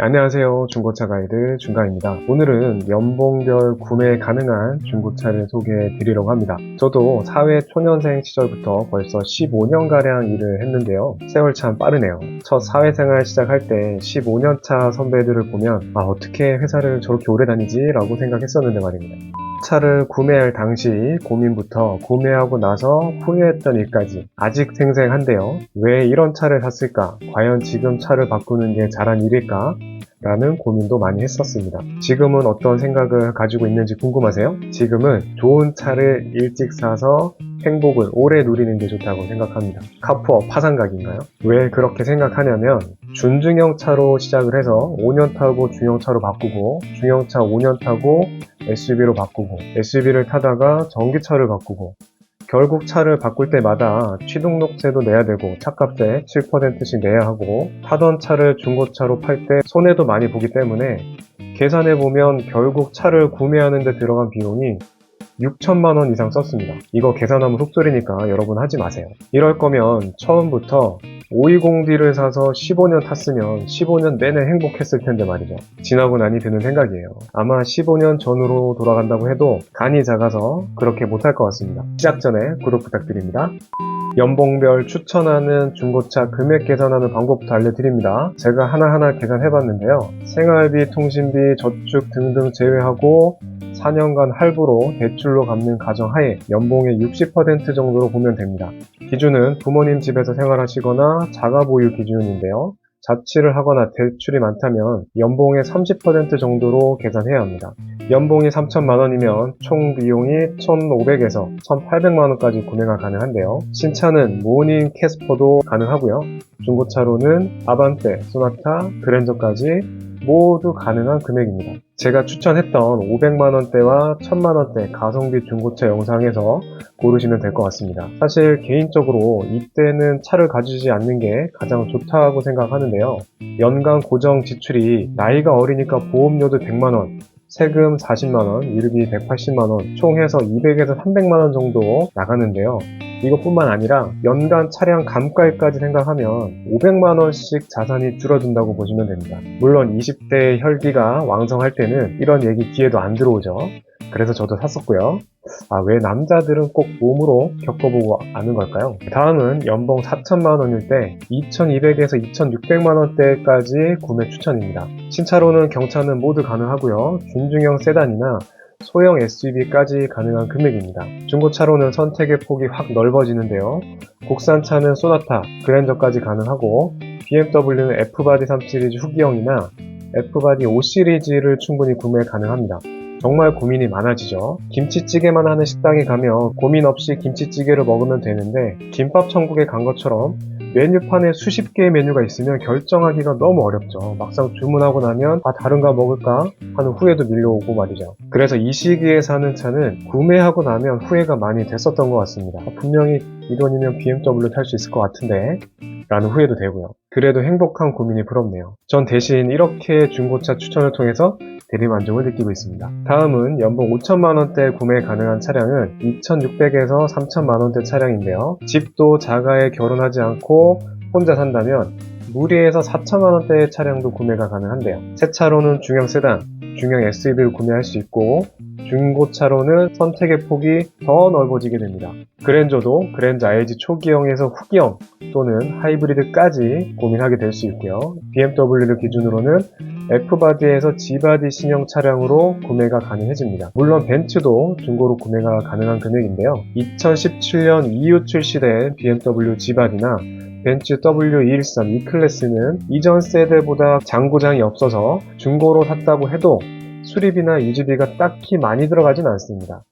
안녕하세요. 중고차 가이드 중가입니다. 오늘은 연봉별 구매 가능한 중고차를 소개해 드리려고 합니다. 저도 사회 초년생 시절부터 벌써 15년가량 일을 했는데요. 세월 참 빠르네요. 첫 사회생활 시작할 때 15년차 선배들을 보면 어떻게 회사를 저렇게 오래 다니지? 라고 생각했었는데 말입니다. 차를 구매할 당시 고민부터 구매하고 나서 후회했던 일까지 아직 생생한데요. 왜 이런 차를 샀을까? 과연 지금 차를 바꾸는 게 잘한 일일까? 라는 고민도 많이 했었습니다. 지금은 어떤 생각을 가지고 있는지 궁금하세요? 지금은 좋은 차를 일찍 사서 행복을 오래 누리는 게 좋다고 생각합니다. 카푸어 파산각인가요? 왜 그렇게 생각하냐면 준중형 차로 시작을 해서 5년 타고 중형차로 바꾸고 중형차 5년 타고 SUV로 바꾸고 SUV를 타다가 전기차를 바꾸고 결국 차를 바꿀 때마다 취등록세도 내야 되고 차값에 7%씩 내야 하고 타던 차를 중고차로 팔 때 손해도 많이 보기 때문에 계산해보면 결국 차를 구매하는 데 들어간 비용이 6천만 원 이상 썼습니다. 이거 계산하면 속설이니까 여러분 하지 마세요. 이럴 거면 처음부터 520D를 사서 15년 탔으면 15년 내내 행복했을 텐데 말이죠. 지나고 나니 드는 생각이에요. 아마 15년 전으로 돌아간다고 해도 간이 작아서 그렇게 못할 것 같습니다. 시작 전에 구독 부탁드립니다. 연봉별 추천하는 중고차 금액 계산하는 방법부터 알려드립니다. 제가 하나하나 계산해봤는데요. 생활비, 통신비, 저축 등등 제외하고 4년간 할부로 대출로 갚는 가정하에 연봉의 60% 정도로 보면 됩니다. 기준은 부모님 집에서 생활하시거나 자가보유 기준인데요. 자취를 하거나 대출이 많다면 연봉의 30% 정도로 계산해야 합니다. 연봉이 3천만 원이면 총 비용이 1,500에서 1,800만 원까지 구매가 가능한데요. 신차는 모닝 캐스퍼도 가능하고요. 중고차로는 아반떼, 소나타, 그랜저까지 모두 가능한 금액입니다. 제가 추천했던 500만 원대와 1000만 원대 가성비 중고차 영상에서 고르시면 될 것 같습니다. 사실 개인적으로 이때는 차를 가지지 않는 게 가장 좋다고 생각하는데요. 연간 고정 지출이 나이가 어리니까 보험료도 100만 원, 세금 40만 원, 유류비 180만 원, 총 해서 200에서 300만 원 정도 나가는데요. 이것뿐만 아니라 연간 차량 감가액까지 생각하면 500만 원씩 자산이 줄어든다고 보시면 됩니다. 물론 20대 혈기가 왕성할 때는 이런 얘기 귀에도 안 들어오죠. 그래서 저도 샀었고요. 왜 남자들은 꼭 몸으로 겪어보고 아는 걸까요? 다음은 연봉 4천만 원일 때 2200에서 2600만 원대까지 구매 추천입니다. 신차로는 경차는 모두 가능하고요. 준중형 세단이나 소형 SUV까지 가능한 금액입니다. 중고차로는 선택의 폭이 확 넓어지는데요. 국산차는 소나타, 그랜저까지 가능하고 BMW는 F바디 3 시리즈 후기형이나 F바디 5 시리즈를 충분히 구매 가능합니다. 정말 고민이 많아지죠. 김치찌개만 하는 식당에 가면 고민 없이 김치찌개를 먹으면 되는데 김밥 천국에 간 것처럼 메뉴판에 수십 개의 메뉴가 있으면 결정하기가 너무 어렵죠. 막상 주문하고 나면 다른가 먹을까 하는 후회도 밀려오고 말이죠. 그래서 이 시기에 사는 차는 구매하고 나면 후회가 많이 됐었던 것 같습니다. 분명히 이 돈이면 BMW 탈 수 있을 것 같은데 라는 후회도 되고요. 그래도 행복한 고민이 부럽네요. 전 대신 이렇게 중고차 추천을 통해서 대리만족을 느끼고 있습니다. 다음은 연봉 5천만 원대 구매 가능한 차량은 2,600에서 3천만 원대 차량인데요. 집도 자가에 결혼하지 않고 혼자 산다면 무리해서 4천만 원대의 차량도 구매가 가능한데요. 새 차로는 중형 세단, 중형 SUV를 구매할 수 있고 중고차로는 선택의 폭이 더 넓어지게 됩니다. 그랜저도 그랜저 IG 초기형에서 후기형 또는 하이브리드까지 고민하게 될 수 있고요. BMW를 기준으로는 F바디에서 G바디 신형 차량으로 구매가 가능해집니다. 물론 벤츠도 중고로 구매가 가능한 금액인데요. 2017년 이후 출시된 BMW G바디나 벤츠 W213 E클래스는 이전 세대보다 장고장이 없어서 중고로 샀다고 해도 수리비나 유지비가 딱히 많이 들어가진 않습니다.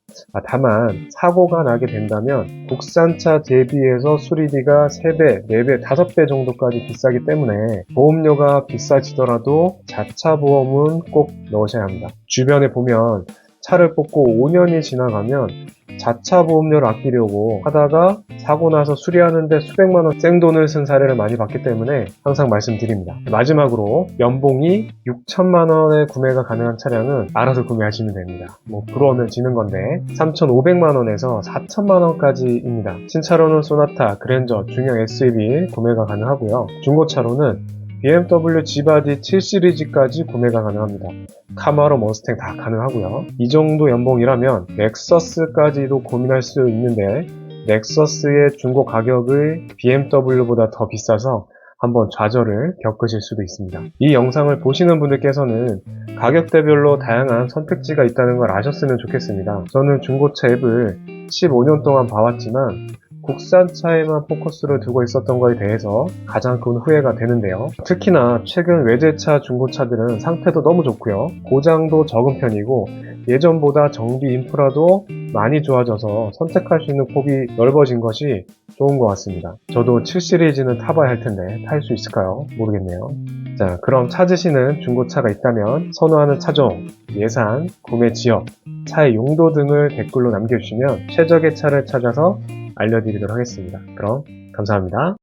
다만 사고가 나게 된다면 국산차 대비해서 수리비가 3배, 4배, 5배 정도까지 비싸기 때문에 보험료가 비싸지더라도 자차 보험은 꼭 넣으셔야 합니다. 주변에 보면 차를 뽑고 5년이 지나가면 자차 보험료를 아끼려고 하다가 사고 나서 수리하는데 수백만 원 생돈을 쓴 사례를 많이 봤기 때문에 항상 말씀드립니다. 마지막으로 연봉이 6천만 원에 구매가 가능한 차량은 알아서 구매하시면 됩니다. 부러우면 지는 건데 3,500만 원에서 4천만 원까지입니다. 신차로는 소나타, 그랜저, 중형 SUV 구매가 가능하고요. 중고차로는 BMW G-body 7 시리즈까지 구매가 가능합니다. 카마로, 머스탱 다 가능하고요. 이 정도 연봉이라면 넥서스까지도 고민할 수 있는데 넥서스의 중고 가격이 BMW보다 더 비싸서 한번 좌절을 겪으실 수도 있습니다. 이 영상을 보시는 분들께서는 가격대별로 다양한 선택지가 있다는 걸 아셨으면 좋겠습니다. 저는 중고차 앱을 15년 동안 봐왔지만 국산차에만 포커스를 두고 있었던 거에 대해서 가장 큰 후회가 되는데요. 특히나 최근 외제차 중고차들은 상태도 너무 좋고요. 고장도 적은 편이고 예전보다 정비 인프라도 많이 좋아져서 선택할 수 있는 폭이 넓어진 것이 좋은 것 같습니다. 저도 7 시리즈는 타봐야 할 텐데 탈 수 있을까요? 모르겠네요. 자, 그럼 찾으시는 중고차가 있다면 선호하는 차종, 예산, 구매 지역, 차의 용도 등을 댓글로 남겨주시면 최적의 차를 찾아서 알려드리도록 하겠습니다. 그럼 감사합니다.